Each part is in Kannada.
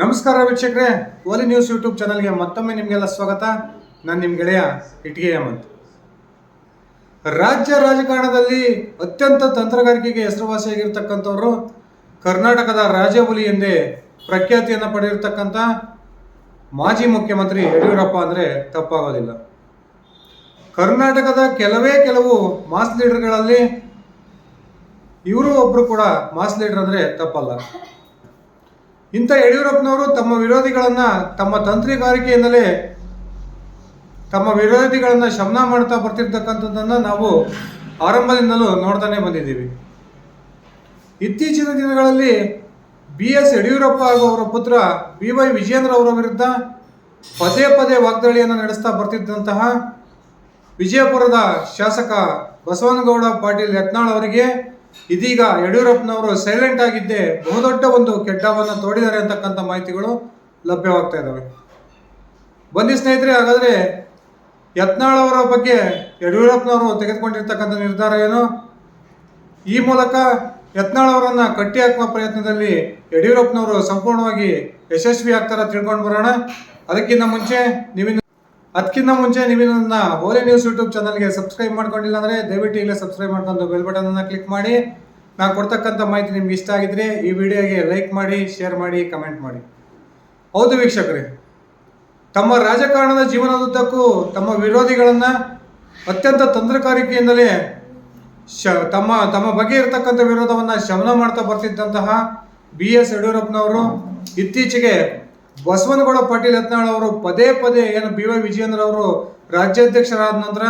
ನಮಸ್ಕಾರ ವೀಕ್ಷಕರೇ, ಓಲಿ ನ್ಯೂಸ್ ಯೂಟ್ಯೂಬ್ ಚಾನಲ್ಗೆ ಮತ್ತೊಮ್ಮೆ ನಿಮಗೆಲ್ಲ ಸ್ವಾಗತ. ನಾನು ನಿಮ್ಮ ಗೆಳೆಯ ಇಟ್ಗೆ ಹೇಮಂತ್. ರಾಜ್ಯ ರಾಜಕಾರಣದಲ್ಲಿ ಅತ್ಯಂತ ತಂತ್ರಗಾರಿಕೆಗೆ ಹೆಸರುವಾಸಿಯಾಗಿರ್ತಕ್ಕಂಥವರು, ಕರ್ನಾಟಕದ ರಾಜಹುಲಿ ಎಂದೇ ಪ್ರಖ್ಯಾತಿಯನ್ನು ಪಡೆದಿರ್ತಕ್ಕಂಥ ಮಾಜಿ ಮುಖ್ಯಮಂತ್ರಿ ಯಡಿಯೂರಪ್ಪ ಅಂದರೆ ತಪ್ಪಾಗೋದಿಲ್ಲ. ಕರ್ನಾಟಕದ ಕೆಲವು ಮಾಸ್ ಲೀಡರ್ಗಳಲ್ಲಿ ಇವರು ಒಬ್ಬರು ಕೂಡ ಮಾಸ್ ಲೀಡರ್ ಅಂದರೆ ತಪ್ಪಲ್ಲ. ಇಂಥ ಯಡಿಯೂರಪ್ಪನವರು ತಮ್ಮ ವಿರೋಧಿಗಳನ್ನು ತಮ್ಮ ತಂತ್ರಗಾರಿಕೆಯಿಂದಲೇ ತಮ್ಮ ವಿರೋಧಿಗಳನ್ನು ಶಮನ ಮಾಡ್ತಾ ಬರ್ತಿರ್ತಕ್ಕಂಥದ್ದನ್ನು ನಾವು ಆರಂಭದಿಂದಲೂ ನೋಡ್ತಾನೆ ಬಂದಿದ್ದೀವಿ. ಇತ್ತೀಚಿನ ದಿನಗಳಲ್ಲಿ BS ಯಡಿಯೂರಪ್ಪ ಹಾಗೂ ಅವರ ಪುತ್ರ BY ವಿಜಯೇಂದ್ರ ಅವರ ವಿರುದ್ಧ ಪದೇ ಪದೇ ವಾಗ್ದಾಳಿಯನ್ನು ನಡೆಸ್ತಾ ಬರ್ತಿದ್ದಂತಹ ವಿಜಯಪುರದ ಶಾಸಕ ಬಸವನಗೌಡ ಪಾಟೀಲ್ ಯತ್ನಾಳ್ ಅವರಿಗೆ ಇದೀಗ ಯಡಿಯೂರಪ್ಪನವರು ಸೈಲೆಂಟ್ ಆಗಿದ್ದೇ ಬಹುದೊಡ್ಡ ಒಂದು ಕೆಡ್ಡವನ್ನು ತೋಡಿದ್ದಾರೆ ಅಂತಕ್ಕಂಥ ಮಾಹಿತಿಗಳು ಲಭ್ಯವಾಗ್ತಾ ಇದ್ದಾವೆ. ಬನ್ನಿ ಸ್ನೇಹಿತರೆ, ಹಾಗಾದರೆ ಯತ್ನಾಳ್ ಅವರ ಬಗ್ಗೆ ಯಡಿಯೂರಪ್ಪನವರು ತೆಗೆದುಕೊಂಡಿರ್ತಕ್ಕಂಥ ನಿರ್ಧಾರ ಏನು, ಈ ಮೂಲಕ ಯತ್ನಾಳ್ ಅವರನ್ನು ಕಟ್ಟಿ ಹಾಕುವ ಪ್ರಯತ್ನದಲ್ಲಿ ಯಡಿಯೂರಪ್ಪನವರು ಸಂಪೂರ್ಣವಾಗಿ ಯಶಸ್ವಿ ಆಗ್ತಾರ ತಿಳ್ಕೊಂಡು ಬರೋಣ. ಅದಕ್ಕಿಂತ ಮುಂಚೆ ನೀವು ನನ್ನ ಓಲಿ ನ್ಯೂಸ್ ಯೂಟ್ಯೂಬ್ ಚಾನಲ್ಗೆ ಸಬ್ಸ್ಕ್ರೈಬ್ ಮಾಡ್ಕೊಂಡಿಲ್ಲ ಅಂದರೆ ದಯವಿಟ್ಟು ಈಗಲೇ ಸಬ್ಸ್ಕ್ರೈಬ್ ಮಾಡ್ಕೊಂಡು ಬೆಲ್ ಬಟನನ್ನು ಕ್ಲಿಕ್ ಮಾಡಿ. ನಾನು ಕೊಡ್ತಕ್ಕಂಥ ಮಾಹಿತಿ ನಿಮ್ಗೆ ಇಷ್ಟ ಆಗಿದ್ರೆ ಈ ವಿಡಿಯೋಗೆ ಲೈಕ್ ಮಾಡಿ, ಶೇರ್ ಮಾಡಿ, ಕಮೆಂಟ್ ಮಾಡಿ. ಹೌದು ವೀಕ್ಷಕರೇ, ತಮ್ಮ ರಾಜಕಾರಣದ ಜೀವನದುದ್ದಕ್ಕೂ ತಮ್ಮ ವಿರೋಧಿಗಳನ್ನು ಅತ್ಯಂತ ತಂತ್ರಗಾರಿಕೆಯಿಂದಲೇ ತಮ್ಮ ಬಗ್ಗೆ ಇರತಕ್ಕಂಥ ವಿರೋಧವನ್ನು ಶಮನ ಮಾಡ್ತಾ ಬರ್ತಿದ್ದಂತಹ BS ಯಡಿಯೂರಪ್ಪನವರು ಇತ್ತೀಚೆಗೆ ಬಸವನಗೌಡ ಪಾಟೀಲ್ ಯತ್ನಾಳ್ ಅವರು ಪದೇ ಏನು BY ವಿಜಯೇಂದ್ರ ಅವರು ರಾಜ್ಯಾಧ್ಯಕ್ಷರಾದ ನಂತರ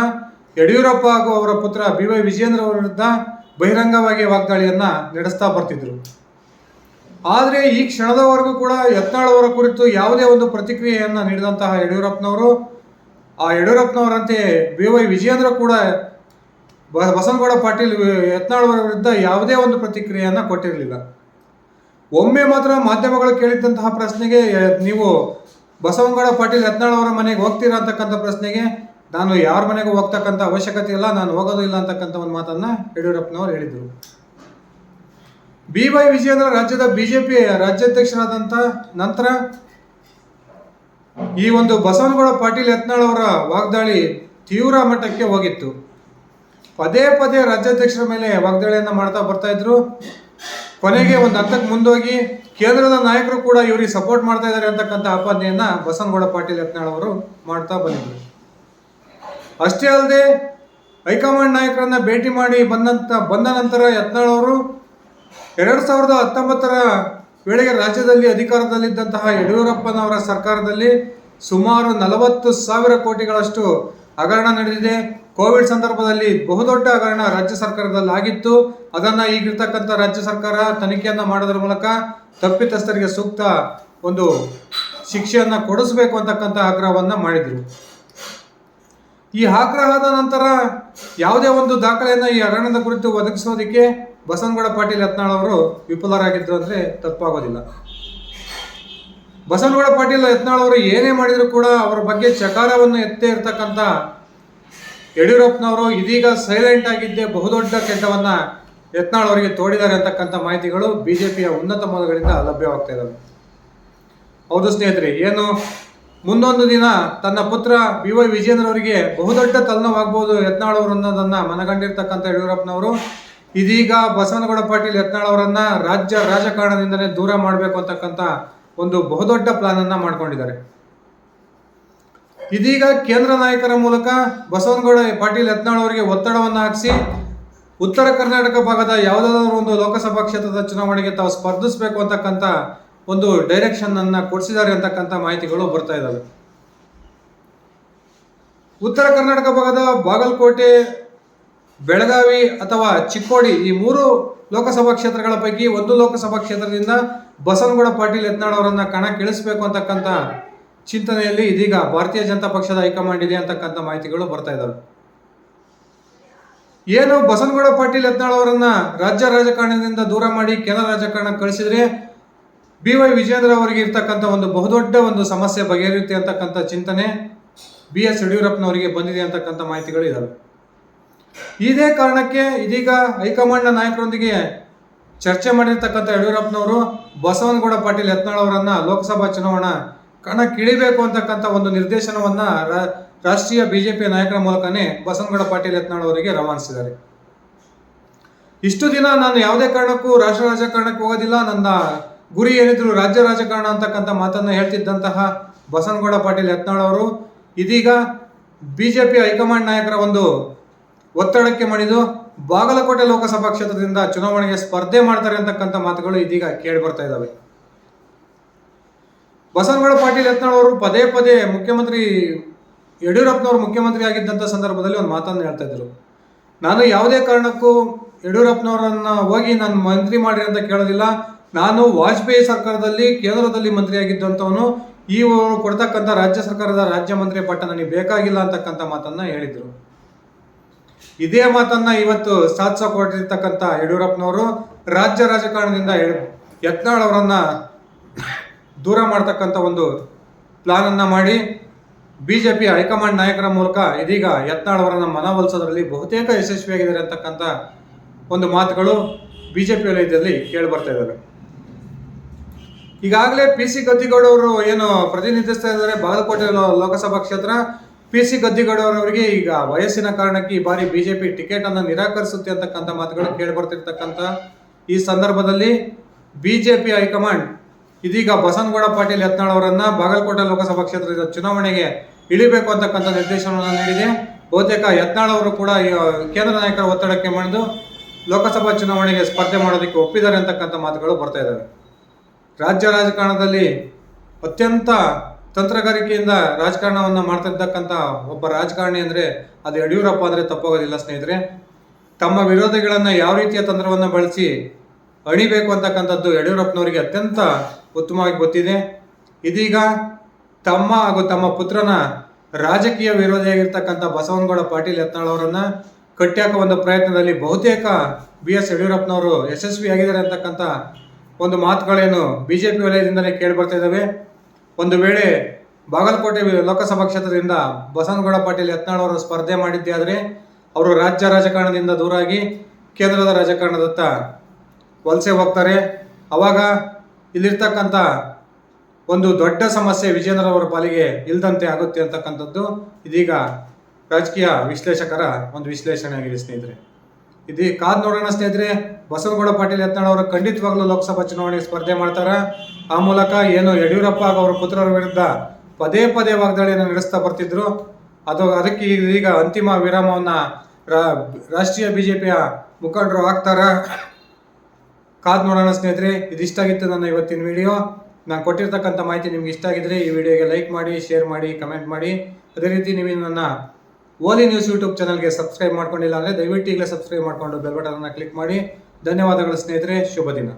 ಯಡಿಯೂರಪ್ಪ ಹಾಗೂ ಅವರ ಪುತ್ರ BY ವಿಜಯೇಂದ್ರ ಅವರ ವಿರುದ್ಧ ಬಹಿರಂಗವಾಗಿ ವಾಗ್ದಾಳಿಯನ್ನ ನಡೆಸ್ತಾ ಬರ್ತಿದ್ರು. ಆದರೆ ಈ ಕ್ಷಣದವರೆಗೂ ಕೂಡ ಯತ್ನಾಳ್ ಅವರ ಕುರಿತು ಯಾವುದೇ ಒಂದು ಪ್ರತಿಕ್ರಿಯೆಯನ್ನು ನೀಡಿದಂತಹ ಯಡಿಯೂರಪ್ಪನವರಂತೆ BY ವಿಜಯೇಂದ್ರ ಕೂಡ ಬಸವನಗೌಡ ಪಾಟೀಲ್ ಯತ್ನಾಳ್ ಅವರ ವಿರುದ್ಧ ಯಾವುದೇ ಒಂದು ಪ್ರತಿಕ್ರಿಯೆಯನ್ನು ಕೊಟ್ಟಿರಲಿಲ್ಲ. ಒಮ್ಮೆ ಮಾತ್ರ ಮಾಧ್ಯಮಗಳು ಕೇಳಿದ್ದಂತಹ ಪ್ರಶ್ನೆಗೆ, ನೀವು ಬಸವನಗೌಡ ಪಾಟೀಲ್ ಯತ್ನಾಳ್ ಅವರ ಮನೆಗೆ ಹೋಗ್ತೀರಾ ಅಂತಕ್ಕಂಥ ಪ್ರಶ್ನೆಗೆ, ನಾನು ಯಾರ ಮನೆಗೂ ಹೋಗ್ತಕ್ಕಂಥ ಅವಶ್ಯಕತೆ ಇಲ್ಲ, ನಾನು ಹೋಗೋದು ಇಲ್ಲ ಅಂತಕ್ಕಂಥ ಒಂದು ಮಾತನ್ನ ಯಡಿಯೂರಪ್ಪನವರು ಹೇಳಿದರು. BY ವಿಜಯೇಂದ್ರ ರಾಜ್ಯದ BJP ರಾಜ್ಯಾಧ್ಯಕ್ಷರಾದಂಥ ನಂತರ ಈ ಒಂದು ಬಸವನಗೌಡ ಪಾಟೀಲ್ ಯತ್ನಾಳ್ ಅವರ ವಾಗ್ದಾಳಿ ತೀವ್ರ ಮಟ್ಟಕ್ಕೆ ಹೋಗಿತ್ತು. ಪದೇ ರಾಜ್ಯಾಧ್ಯಕ್ಷರ ಮೇಲೆ ವಾಗ್ದಾಳಿಯನ್ನು ಮಾಡ್ತಾ ಬರ್ತಾ ಇದ್ರು. ಕೊನೆಗೆ ಒಂದು ಹಂತಕ್ಕೆ ಮುಂದೋಗಿ ಕೇಂದ್ರದ ನಾಯಕರು ಕೂಡ ಇವರಿಗೆ ಸಪೋರ್ಟ್ ಮಾಡ್ತಾ ಇದ್ದಾರೆ ಅಂತಕ್ಕಂಥ ಆಪಾದನೆಯನ್ನ ಬಸವನಗೌಡ ಪಾಟೀಲ್ ಯತ್ನಾಳ್ ಅವರು ಮಾಡ್ತಾ ಬಂದಿದ್ರು. ಅಷ್ಟೇ ಅಲ್ಲದೆ ಹೈಕಮಾಂಡ್ ನಾಯಕರನ್ನ ಭೇಟಿ ಮಾಡಿ ಬಂದ ನಂತರ ಯತ್ನಾಳ್ ಅವರು 2019 ವೇಳೆಗೆ ರಾಜ್ಯದಲ್ಲಿ ಅಧಿಕಾರದಲ್ಲಿದ್ದಂತಹ ಯಡಿಯೂರಪ್ಪನವರ ಸರ್ಕಾರದಲ್ಲಿ ಸುಮಾರು 40,000 ಕೋಟಿಗಳಷ್ಟು ಹಗರಣ ನಡೆದಿದೆ. ಕೋವಿಡ್ ಸಂದರ್ಭದಲ್ಲಿ ಬಹುದೊಡ್ಡ ಹಗರಣ ರಾಜ್ಯ ಸರ್ಕಾರದಲ್ಲಿ ಆಗಿತ್ತು. ಅದನ್ನ ಈಗಿರ್ತಕ್ಕಂಥ ರಾಜ್ಯ ಸರ್ಕಾರ ತನಿಖೆಯನ್ನ ಮಾಡೋದ್ರ ಮೂಲಕ ತಪ್ಪಿತಸ್ಥರಿಗೆ ಸೂಕ್ತ ಒಂದು ಶಿಕ್ಷೆಯನ್ನ ಕೊಡಿಸಬೇಕು ಅಂತಕ್ಕಂಥ ಆಗ್ರಹವನ್ನ ಮಾಡಿದ್ರು. ಈ ಆಗ್ರಹದ ನಂತರ ಯಾವುದೇ ಒಂದು ದಾಖಲೆಯನ್ನ ಈ ಹಗರಣದ ಕುರಿತು ಒದಗಿಸೋದಕ್ಕೆ ಬಸವನಗೌಡ ಪಾಟೀಲ್ ಯತ್ನಾಳ್ ಅವರು ವಿಫಲರಾಗಿದ್ರು ಅಂದ್ರೆ ತಪ್ಪಾಗೋದಿಲ್ಲ. ಬಸವನಗೌಡ ಪಾಟೀಲ್ ಯತ್ನಾಳ್ ಅವರು ಏನೇ ಮಾಡಿದ್ರು ಕೂಡ ಅವರ ಬಗ್ಗೆ ಚಕಾರವನ್ನು ಎತ್ತೇ ಇರ್ತಕ್ಕಂಥ ಯಡಿಯೂರಪ್ಪನವರು ಇದೀಗ ಸೈಲೆಂಟ್ ಆಗಿದ್ದೇ ಬಹುದೊಡ್ಡ ಕೆಟ್ಟವನ್ನ ಯತ್ನಾಳ್ ಅವರಿಗೆ ತೋಡಿದ್ದಾರೆ ಅಂತಕ್ಕಂಥ ಮಾಹಿತಿಗಳು BJPಯ ಉನ್ನತ ಮೂಲಗಳಿಂದ ಲಭ್ಯವಾಗ್ತಾ ಇದ್ದಾವೆ. ಹೌದು ಸ್ನೇಹಿತರೆ, ಏನು ಮುಂದೊಂದು ದಿನ ತನ್ನ ಪುತ್ರ BY ವಿಜಯೇಂದ್ರ ಅವರಿಗೆ ಬಹುದೊಡ್ಡ ತಲೆನೋವಾಗಬಹುದು ಯತ್ನಾಳ್ ಅವರು ಅನ್ನೋದನ್ನ ಮನಗಂಡಿರ್ತಕ್ಕಂಥ ಯಡಿಯೂರಪ್ಪನವರು ಇದೀಗ ಬಸವನಗೌಡ ಪಾಟೀಲ್ ಯತ್ನಾಳ್ ಅವರನ್ನ ರಾಜ್ಯ ರಾಜಕಾರಣದಿಂದಲೇ ದೂರ ಮಾಡಬೇಕು ಅಂತಕ್ಕಂಥ ಒಂದು ಬಹುದೊಡ್ಡ ಪ್ಲಾನ್ ಅನ್ನ ಮಾಡ್ಕೊಂಡಿದ್ದಾರೆ. ಇದೀಗ ಕೇಂದ್ರ ನಾಯಕರ ಮೂಲಕ ಬಸವನಗೌಡ ಪಾಟೀಲ್ ಯತ್ನಾಳ್ ಅವರಿಗೆ ಒತ್ತಡವನ್ನು ಹಾಕಿಸಿ ಉತ್ತರ ಕರ್ನಾಟಕ ಭಾಗದ ಯಾವುದಾದ್ರೂ ಒಂದು ಲೋಕಸಭಾ ಕ್ಷೇತ್ರದ ಚುನಾವಣೆಗೆ ತಾವು ಸ್ಪರ್ಧಿಸಬೇಕು ಅಂತಕ್ಕಂಥ ಒಂದು ಡೈರೆಕ್ಷನ್ ಅನ್ನ ಕೊಡಿಸಿದ್ದಾರೆ ಅಂತಕ್ಕಂಥ ಮಾಹಿತಿಗಳು ಬರ್ತಾ ಇದ್ದಾವೆ. ಉತ್ತರ ಕರ್ನಾಟಕ ಭಾಗದ ಬಾಗಲಕೋಟೆ, ಬೆಳಗಾವಿ ಅಥವಾ ಚಿಕ್ಕೋಡಿ ಈ 3 ಲೋಕಸಭಾ ಕ್ಷೇತ್ರಗಳ ಪೈಕಿ ಒಂದು ಲೋಕಸಭಾ ಕ್ಷೇತ್ರದಿಂದ ಬಸವನಗೌಡ ಪಾಟೀಲ್ ಯತ್ನಾಳ್ ಅವರನ್ನ ಕಣಕ್ಕಿಳಿಸಬೇಕು ಅಂತಕ್ಕಂಥ ಚಿಂತನೆಯಲ್ಲಿ ಇದೀಗ ಭಾರತೀಯ ಜನತಾ ಪಕ್ಷದ ಹೈಕಮಾಂಡ್ ಇದೆ ಅಂತಕ್ಕಂಥ ಮಾಹಿತಿಗಳು ಬರ್ತಾ ಇದ್ದಾವೆ. ಏನು ಬಸವನಗೌಡ ಪಾಟೀಲ್ ಯತ್ನಾಳ್ ಅವರನ್ನ ರಾಜ್ಯ ರಾಜಕಾರಣದಿಂದ ದೂರ ಮಾಡಿ ಕೇಂದ್ರ ರಾಜಕಾರಣಕ್ಕೆ ಕಳಿಸಿದ್ರೆ BY ವಿಜಯೇಂದ್ರ ಅವರಿಗೆ ಇರ್ತಕ್ಕಂಥ ಒಂದು ಬಹುದೊಡ್ಡ ಒಂದು ಸಮಸ್ಯೆ ಬಗೆಹರಿಯುತ್ತೆ ಅಂತಕ್ಕಂಥ ಚಿಂತನೆ BS ಯಡಿಯೂರಪ್ಪನವರಿಗೆ ಬಂದಿದೆ ಅಂತಕ್ಕಂಥ ಮಾಹಿತಿಗಳು ಇದ್ದಾವೆ. ಇದೇ ಕಾರಣಕ್ಕೆ ಇದೀಗ ಹೈಕಮಾಂಡ್ನ ನಾಯಕರೊಂದಿಗೆ ಚರ್ಚೆ ಮಾಡಿರ್ತಕ್ಕಂಥ ಯಡಿಯೂರಪ್ಪನವರು ಬಸವನಗೌಡ ಪಾಟೀಲ್ ಯತ್ನಾಳ್ ಅವರನ್ನ ಲೋಕಸಭಾ ಚುನಾವಣಾ ಕಣಕ್ಕಿಳಿಬೇಕು ಅಂತಕ್ಕಂಥ ಒಂದು ನಿರ್ದೇಶನವನ್ನ ರಾಷ್ಟ್ರೀಯ ಬಿಜೆಪಿ ನಾಯಕರ ಮೂಲಕನೇ ಬಸವನಗೌಡ ಪಾಟೀಲ್ ಯತ್ನಾಳ್ ಅವರಿಗೆ ರವಾನಿಸಿದ್ದಾರೆ. ಇಷ್ಟು ದಿನ ನಾನು ಯಾವುದೇ ಕಾರಣಕ್ಕೂ ರಾಷ್ಟ್ರ ರಾಜಕಾರಣಕ್ಕೆ ಹೋಗೋದಿಲ್ಲ, ನನ್ನ ಗುರಿ ಏನಿದ್ರು ರಾಜ್ಯ ರಾಜಕಾರಣ ಅಂತಕ್ಕಂಥ ಮಾತನ್ನ ಹೇಳ್ತಿದ್ದಂತಹ ಬಸವನಗೌಡ ಪಾಟೀಲ್ ಯತ್ನಾಳ್ ಅವರು ಇದೀಗ ಬಿಜೆಪಿ ಹೈಕಮಾಂಡ್ ನಾಯಕರ ಒಂದು ಒತ್ತಡಕ್ಕೆ ಮಣಿದು ಬಾಗಲಕೋಟೆ ಲೋಕಸಭಾ ಕ್ಷೇತ್ರದಿಂದ ಚುನಾವಣೆಗೆ ಸ್ಪರ್ಧೆ ಮಾಡ್ತಾರೆ ಅಂತಕ್ಕಂಥ ಮಾತುಗಳು ಇದೀಗ ಕೇಳಿ ಬರ್ತಾ ಇದ್ದಾವೆ. ಬಸವನಗೌಡ ಪಾಟೀಲ್ ಯತ್ನಾಳ್ ಅವರು ಪದೇ ಪದೇ ಮುಖ್ಯಮಂತ್ರಿ ಯಡಿಯೂರಪ್ಪನವರು ಮುಖ್ಯಮಂತ್ರಿ ಆಗಿದ್ದಂಥ ಸಂದರ್ಭದಲ್ಲಿ ಒಂದು ಮಾತನ್ನು ಹೇಳ್ತಾ ಇದ್ರು, ನಾನು ಯಾವುದೇ ಕಾರಣಕ್ಕೂ ಯಡಿಯೂರಪ್ಪನವರನ್ನ ಹೋಗಿ ನಾನು ಮಂತ್ರಿ ಮಾಡಿ ಅಂತ ಕೇಳೋದಿಲ್ಲ, ನಾನು ವಾಜಪೇಯಿ ಸರ್ಕಾರದಲ್ಲಿ ಕೇಂದ್ರದಲ್ಲಿ ಮಂತ್ರಿ ಆಗಿದ್ದಂಥವನು, ಇವರು ಕೊಡ್ತಕ್ಕಂಥ ರಾಜ್ಯ ಸರ್ಕಾರದ ರಾಜ್ಯ ಮಂತ್ರಿ ಪಟ್ಟ ನನಗೆ ಬೇಕಾಗಿಲ್ಲ ಅಂತಕ್ಕಂಥ ಮಾತನ್ನ ಹೇಳಿದ್ರು. ಇದೇ ಮಾತನ್ನ ಇವತ್ತು ಸಾಧಿಸಿಕೊಟ್ಟಿರ್ತಕ್ಕಂಥ ಯಡಿಯೂರಪ್ಪನವರು ರಾಜ್ಯ ರಾಜಕಾರಣದಿಂದ ಯತ್ನಾಳ್ ಅವರನ್ನ ದೂರ ಮಾಡ್ತಕ್ಕಂಥ ಒಂದು ಪ್ಲಾನ್ ಅನ್ನ ಮಾಡಿ ಬಿಜೆಪಿ ಹೈಕಮಾಂಡ್ ನಾಯಕರ ಮೂಲಕ ಇದೀಗ ಯತ್ನಾಳ್ ಅವರನ್ನ ಮನವೊಲಿಸೋದ್ರಲ್ಲಿ ಬಹುತೇಕ ಯಶಸ್ವಿಯಾಗಿದ್ದಾರೆ ಅಂತಕ್ಕಂಥ ಒಂದು ಮಾತುಗಳು ಬಿಜೆಪಿ ವಲಯದಲ್ಲಿ ಕೇಳಿ ಬರ್ತಾ ಇದ್ದಾವೆ. ಈಗಾಗಲೇ ಪಿ ಸಿ ಗದ್ದಿಗೌಡ ಅವರು ಏನು ಪ್ರತಿನಿಧಿಸ್ತಾ ಇದ್ದಾರೆ ಬಾಗಲಕೋಟೆ ಲೋಕಸಭಾ ಕ್ಷೇತ್ರ, ಪಿ ಸಿ ಗದ್ದಿಗೌಡ ಅವರಿಗೆ ಈಗ ವಯಸ್ಸಿನ ಕಾರಣಕ್ಕೆ ಈ ಬಾರಿ ಬಿಜೆಪಿ ಟಿಕೆಟ್ ಅನ್ನು ನಿರಾಕರಿಸುತ್ತೆ ಅಂತಕ್ಕಂಥ ಮಾತುಗಳು ಕೇಳಿ ಬರ್ತಿರ್ತಕ್ಕಂಥ ಈ ಸಂದರ್ಭದಲ್ಲಿ ಬಿಜೆಪಿ ಹೈಕಮಾಂಡ್ ಇದೀಗ ಬಸವನಗೌಡ ಪಾಟೀಲ್ ಯತ್ನಾಳ್ ಅವರನ್ನ ಬಾಗಲಕೋಟೆ ಲೋಕಸಭಾ ಕ್ಷೇತ್ರದ ಚುನಾವಣೆಗೆ ಇಳಿಬೇಕು ಅಂತಕ್ಕಂಥ ನಿರ್ದೇಶನವನ್ನು ನೀಡಿದೆ. ಬಹುತೇಕ ಯತ್ನಾಳ್ ಅವರು ಕೂಡ ಕೇಂದ್ರ ನಾಯಕರ ಒತ್ತಡಕ್ಕೆ ಮಣಿದು ಲೋಕಸಭಾ ಚುನಾವಣೆಗೆ ಸ್ಪರ್ಧೆ ಮಾಡೋದಕ್ಕೆ ಒಪ್ಪಿದ್ದಾರೆ ಅಂತಕ್ಕಂಥ ಮಾತುಗಳು ಬರ್ತಾ ಇದ್ದಾವೆ. ರಾಜ್ಯ ರಾಜಕಾರಣದಲ್ಲಿ ಅತ್ಯಂತ ತಂತ್ರಗಾರಿಕೆಯಿಂದ ರಾಜಕಾರಣವನ್ನು ಮಾಡ್ತಿರ್ತಕ್ಕಂಥ ಒಬ್ಬ ರಾಜಕಾರಣಿ ಅಂದರೆ ಅದು ಯಡಿಯೂರಪ್ಪ ಅಂದರೆ ತಪ್ಪಾಗೋದಿಲ್ಲ ಸ್ನೇಹಿತರೆ. ತಮ್ಮ ವಿರೋಧಿಗಳನ್ನು ಯಾವ ರೀತಿಯ ತಂತ್ರವನ್ನು ಬಳಸಿ ಅಣಿಬೇಕು ಅಂತಕ್ಕಂಥದ್ದು ಯಡಿಯೂರಪ್ಪನವರಿಗೆ ಅತ್ಯಂತ ಉತ್ತಮವಾಗಿ ಗೊತ್ತಿದೆ. ಇದೀಗ ತಮ್ಮ ಹಾಗೂ ತಮ್ಮ ಪುತ್ರನ ರಾಜಕೀಯ ವಿರೋಧಿಯಾಗಿರ್ತಕ್ಕಂಥ ಬಸವನಗೌಡ ಪಾಟೀಲ್ ಯತ್ನಾಳ್ ಅವರನ್ನ ಕಟ್ಟಾಕುವ ಒಂದು ಪ್ರಯತ್ನದಲ್ಲಿ ಬಹುತೇಕ ಬಿ ಎಸ್ ಯಡಿಯೂರಪ್ಪನವರು ಯಶಸ್ವಿಯಾಗಿದ್ದಾರೆ ಅಂತಕ್ಕಂಥ ಒಂದು ಮಾತುಗಳೇನು ಬಿಜೆಪಿ ವಲಯದಿಂದಲೇ ಕೇಳಿ ಬರ್ತಾ ಇದ್ದಾವೆ. ಒಂದು ವೇಳೆ ಬಾಗಲಕೋಟೆ ಲೋಕಸಭಾ ಕ್ಷೇತ್ರದಿಂದ ಬಸವನಗೌಡ ಪಾಟೀಲ್ ಯತ್ನಾಳ್ ಅವರು ಸ್ಪರ್ಧೆ ಮಾಡಿದ್ದೇ ಆದರೆ ಅವರು ರಾಜ್ಯ ರಾಜಕಾರಣದಿಂದ ದೂರಾಗಿ ಕೇಂದ್ರದ ರಾಜಕಾರಣದತ್ತ ವಲಸೆ ಹೋಗ್ತಾರೆ. ಅವಾಗ ಇಲ್ಲಿರ್ತಕ್ಕಂಥ ಒಂದು ದೊಡ್ಡ ಸಮಸ್ಯೆ ವಿಜೇಂದ್ರ ಅವರ ಪಾಲಿಗೆ ಇಲ್ದಂತೆ ಆಗುತ್ತೆ ಅಂತಕ್ಕಂಥದ್ದು ಇದೀಗ ರಾಜಕೀಯ ವಿಶ್ಲೇಷಕರ ಒಂದು ವಿಶ್ಲೇಷಣೆ ಆಗಿದೆ ಸ್ನೇಹಿತರೆ. ಇದು ಕಾದ್ ನೋಡೋಣ ಸ್ನೇಹಿತರೆ. ಬಸವನಗೌಡ ಪಾಟೀಲ್ ಯತ್ನಾಳ್ ಅವರು ಖಂಡಿತವಾಗ್ಲೂ ಲೋಕಸಭಾ ಚುನಾವಣೆಗೆ ಸ್ಪರ್ಧೆ ಮಾಡ್ತಾರ. ಆ ಮೂಲಕ ಏನು ಯಡಿಯೂರಪ್ಪ ಹಾಗೂ ಅವರ ಪುತ್ರರ ವಿರುದ್ಧ ಪದೇ ಪದೇ ವಾಗ್ದಾಳಿಯನ್ನು ನಡೆಸ್ತಾ ಬರ್ತಿದ್ರು, ಅದಕ್ಕೆ ಈಗ ಅಂತಿಮ ವಿರಾಮವನ್ನ ರಾಷ್ಟ್ರೀಯ ಬಿಜೆಪಿಯ ಮುಖಂಡರು ಹಾಕ್ತಾರ. ಕಾದ್ ನೋಡೋಣ ಸ್ನೇಹಿತರೆ. ಇದಿಷ್ಟ ಆಗಿತ್ತು ನನ್ನ ಇವತ್ತಿನ ವಿಡಿಯೋ. ನಾನು ಕೊಟ್ಟಿರ್ತಕ್ಕಂಥ ಮಾಹಿತಿ ನಿಮ್ಗೆ ಇಷ್ಟ ಆಗಿದ್ರೆ ಈ ವಿಡಿಯೋಗೆ ಲೈಕ್ ಮಾಡಿ, ಶೇರ್ ಮಾಡಿ, ಕಮೆಂಟ್ ಮಾಡಿ. ಅದೇ ರೀತಿ ನೀವು ನನ್ನ ಓಲಿ ನ್ಯೂಸ್ ಯೂಟ್ಯೂಬ್ ಚಾನಲ್ಗೆ ಸಬ್ಸ್ಕ್ರೈಬ್ ಮಾಡ್ಕೊಂಡಿಲ್ಲ ಅಂದರೆ ದಯವಿಟ್ಟು ಈಗಲೇ ಸಬ್ಸ್ಕ್ರೈಬ್ ಮಾಡಿಕೊಂಡು ಬೆಲ್ ಬಟನ್ ಅನ್ನು ಕ್ಲಿಕ್ ಮಾಡಿ. ಧನ್ಯವಾದಗಳು ಸ್ನೇಹಿತರೆ. ಶುಭ ದಿನ.